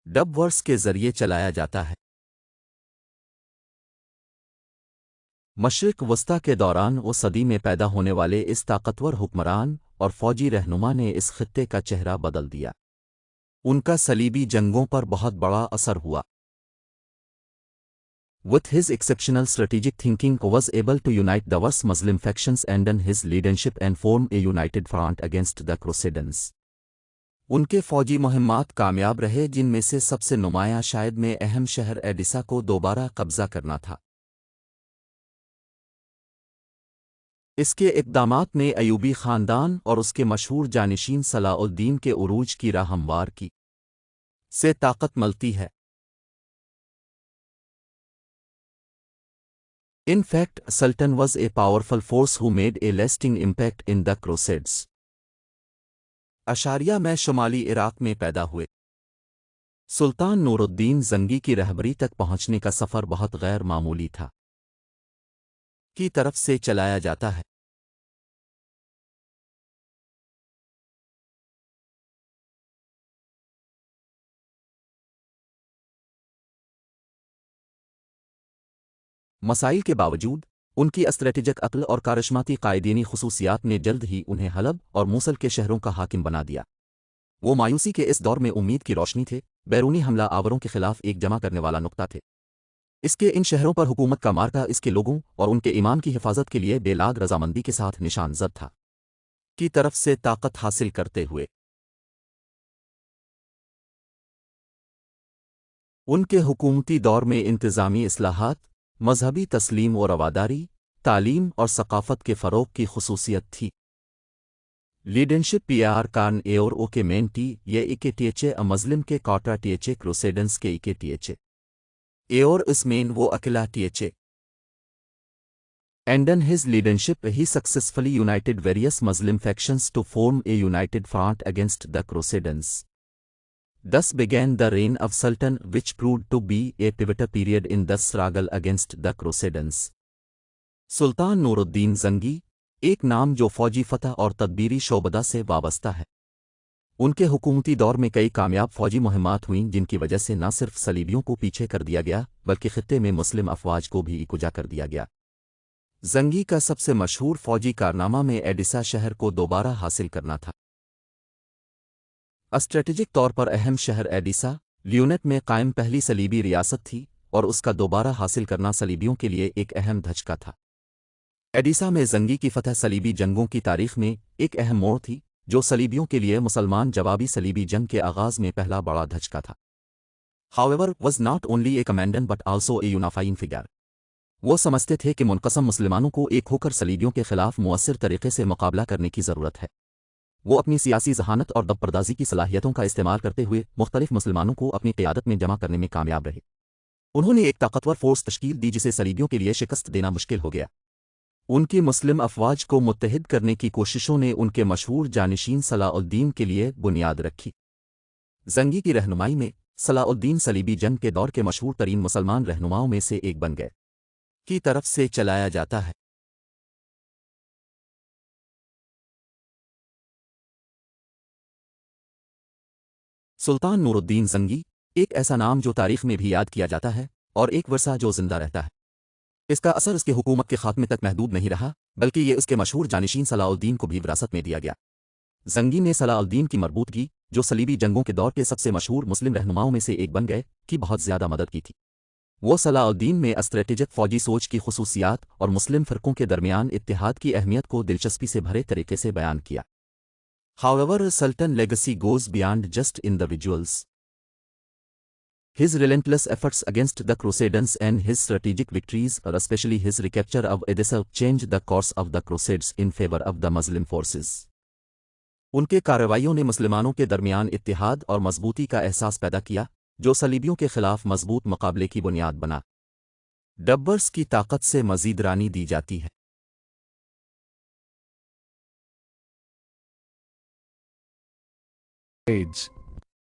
Dub verse के जरिए चलाया जाता है। मशरिक वस्ता के दौरान वो सदी में पैदा होने वाले इस ताकतवर हुक्मरान और फौजी रहनुमा ने इस खित्ते का चेहरा बदल दिया। उनका सलीबी जंगों पर बहुत बड़ा असर हुआ। With his exceptional strategic thinking was able to unite diverse Muslim factions under his leadership and form a united front against the Crusaders. उनके फौजी मुहिम्मात कामयाब रहे, जिनमें से सबसे नुमायां शायद में अहम शहर एडिसा को दोबारा कब्जा करना था। इसके इक़दामात ने अयूबी ख़ानदान और उसके मशहूर जानिशीन सलाउद्दीन के उरूज की राह हमवार की। से ताकत मिलती है। In fact, Sultan was a powerful force who made a lasting impact in the Crusades. अशारिया में शुमाली इराक में पैदा हुए सुल्तान नूरुद्दीन जंगी की रहबरी तक पहुंचने का सफ़र बहुत गैर मामूली था। की तरफ से चलाया जाता है। मसाइल के बावजूद उनकी स्ट्रेटेजिक अक्ल और कारिश्माती कायदीनी खुसूसियात ने जल्द ही उन्हें हलब और मूसल के शहरों का हाकिम बना दिया। वो मायूसी के इस दौर में उम्मीद की रोशनी थे, बैरूनी हमला आवरों के खिलाफ एक जमा करने वाला नुक्ता थे। इसके इन शहरों पर हुकूमत का मार्का इसके लोगों और उनके ईमान की हिफाजत के लिए बेलाग रजामंदी के साथ निशानजद था। की तरफ से ताकत हासिल करते हुए उनके हुकूमती दौर में इंतज़ामी इस्लाहात, मजहबी तस्लीम और रवादारी, तालीम और सकाफत के फ़रोग़ की खुसूसियत थी। लीडरशिप पीआर कान एओर ओ के मेन टी ये इके टीएचे मज़लिम के कॉट्रा टीएचे क्रूसेडेंस के इके टीएचे एओर इसमेन वो अकेला टीएचे Under his leadership he successfully united various Muslim factions to form a united front against the Crusaders. Thus began the reign of Sultan, which proved to be a pivotal period in the struggle against the Crusaders. सुल्तान नूरुद्दीन जंगी एक नाम जो फौजी फतह और तदबीरी शोबदा से वाबस्ता है। उनके हुकूमती दौर में कई कामयाब फौजी मुहिम्मात हुईं, जिनकी वजह से न सिर्फ सलीबियों को पीछे कर दिया गया बल्कि खित्ते में मुस्लिम अफवाज को भी इकुजा कर दिया गया। जंगी का सबसे मशहूर फौजी कारनामा में एडिसा शहर को दोबारा हासिल करना था। स्ट्रेटेजिक तौर पर अहम शहर एडिसा ल्यूनेट में कायम पहली सलीबी रियासत थी और उसका दोबारा हासिल करना सलीबियों के लिए एक अहम धचका था। एडिसा में जंगी की फतह सलीबी जंगों की तारीख में एक अहम मोड़ थी, जो सलीबियों के लिए मुसलमान जवाबी सलीबी जंग के आगाज़ में पहला बड़ा धचका था। However, was not only a commandant but also a unifying figure. वो समझते थे कि मुनक़सम मुसलमानों को एक होकर सलीबियों के खिलाफ मुअस्सिर तरीक़े से मुकाबला करने की ज़रूरत है। वो अपनी सियासी ज़हानत और दबपर्दाजी की सलाहियतों का इस्तेमाल करते हुए मुख्तलिफ मुसलमानों को अपनी क़ियादत में जमा करने में कामयाब रहे। उन्होंने एक ताकतवर फोर्स तश्कील दी जिसे सलीबियों के लिए शिकस्त देना मुश्किल हो गया। उनकी मुस्लिम अफवाज को मुत्तहिद करने की कोशिशों ने उनके मशहूर जानिशीन सलाउद्दीन के लिए बुनियाद रखी। जंगी की रहनुमाई में सलाउद्दीन सलीबी जंग के दौर के मशहूर तरीन मुसलमान रहनुमाओं में से एक बन गए। की तरफ से चलाया जाता है। सुल्तान नूरुद्दीन जंगी एक ऐसा नाम जो तारीख में भी याद किया जाता है और एक वर्सा जो जिंदा रहता है। इसका असर उसके हुकूमत के खात्मे तक महदूद नहीं रहा, बल्कि ये उसके मशहूर जानिशीन सलाउद्दीन को भी विरासत में दिया गया। जंगी ने सलाउद्दीन की मरबूतगी, जो सलीबी जंगों के दौर के सबसे मशहूर मुस्लिम रहनुमाओं में से एक बन गए, की बहुत ज़्यादा मदद की थी। वो सलाउद्दीन में स्ट्रेटेजिक फ़ौजी सोच की खुसूसियात और मुस्लिम फ़िरक़ों के दरमियान इत्तिहाद की अहमियत को दिलचस्पी से भरे तरीके से बयान किया। However, Sultan legacy goes beyond just individuals. His relentless efforts against the Crusaders and his strategic victories, especially his recapture of Edessa, changed the course of the Crusades in favor of the Muslim forces. उनके कार्रवाइयों ने मुसलमानों के दरमियान इत्तिहाद और मजबूती का एहसास पैदा किया, जो सलीबियों के खिलाफ मजबूत मुकाबले की बुनियाद बना। डब्बर्स की ताकत से मजीद रानी दी जाती है।